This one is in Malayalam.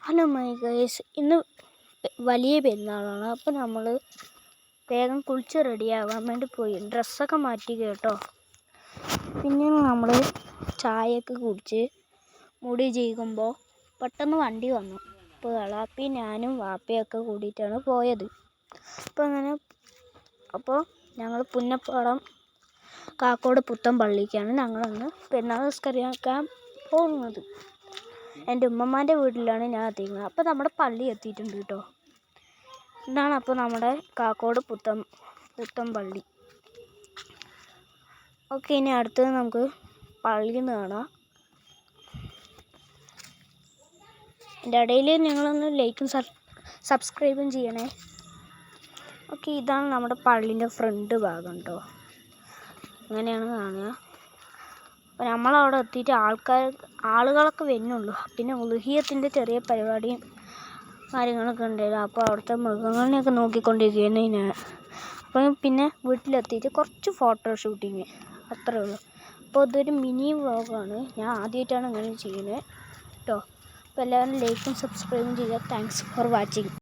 ഹലോ മൈ ഗൈസ്, ഇന്ന് വലിയ പെരുന്നാളാണ്. അപ്പോൾ നമ്മൾ വേഗം കുളിച്ച് റെഡിയാവാൻ വേണ്ടി പോയി ഡ്രസ്സൊക്കെ മാറ്റി കേട്ടോ. പിന്നെ നമ്മൾ ചായയൊക്കെ കുടിച്ച് മുടി ചെയ്യുമ്പോൾ പെട്ടെന്ന് വണ്ടി വന്നു. അപ്പോൾ എളാപ്പി ഞാനും വാപ്പയൊക്കെ കൂടിയിട്ടാണ് പോയത്. അപ്പോൾ ഞങ്ങൾ പുന്നപ്പാടം കാക്കോട് പുത്തൻ പള്ളിക്കാണ് ഞങ്ങളന്ന് പെരുന്നാൾ നിസ്കരിക്കാൻ പോകുന്നത്. എൻ്റെ ഉമ്മമാൻ്റെ വീട്ടിലാണ് ഞാൻ എത്തിക്കുന്നത്. അപ്പോൾ നമ്മുടെ പള്ളി എത്തിയിട്ടുണ്ട് കേട്ടോ. ഇതാണ് അപ്പോൾ നമ്മുടെ കാക്കോട് പുത്തൻ പള്ളി. ഓക്കെ, ഇനി അടുത്തത് നമുക്ക് പള്ളിയിൽ നിന്ന് കാണാം. എൻ്റെ ഇടയിൽ നിങ്ങളൊന്ന് ലൈക്കും സബ്സ്ക്രൈബും ചെയ്യണേ. ഓക്കെ, ഇതാണ് നമ്മുടെ പള്ളീൻ്റെ ഫ്രണ്ട് ഭാഗം കേട്ടോ. അങ്ങനെയാണ് കാണുക. അപ്പോൾ നമ്മളവിടെ എത്തിയിട്ട് ആളുകളൊക്കെ വരുന്നുള്ളൂ. പിന്നെ ഉലുഹിയത്തിൻ്റെ ചെറിയ പരിപാടിയും കാര്യങ്ങളൊക്കെ ഉണ്ടായിരുന്നു. അപ്പോൾ അവിടുത്തെ മൃഗങ്ങളിനെയൊക്കെ നോക്കിക്കൊണ്ടിരിക്കുകയാണ് ഞാൻ. അപ്പോൾ പിന്നെ വീട്ടിലെത്തിയിട്ട് കുറച്ച് ഫോട്ടോ ഷൂട്ടിങ്, അത്രേ ഉള്ളൂ. അപ്പോൾ ഇതൊരു മിനി വ്ളോഗാണ്. ഞാൻ ആദ്യമായിട്ടാണ് ഇങ്ങനെ ചെയ്യുന്നത് കേട്ടോ. അപ്പോൾ എല്ലാവരും ലൈക്കും സബ്സ്ക്രൈബും ചെയ്യുക. Thanks for watching.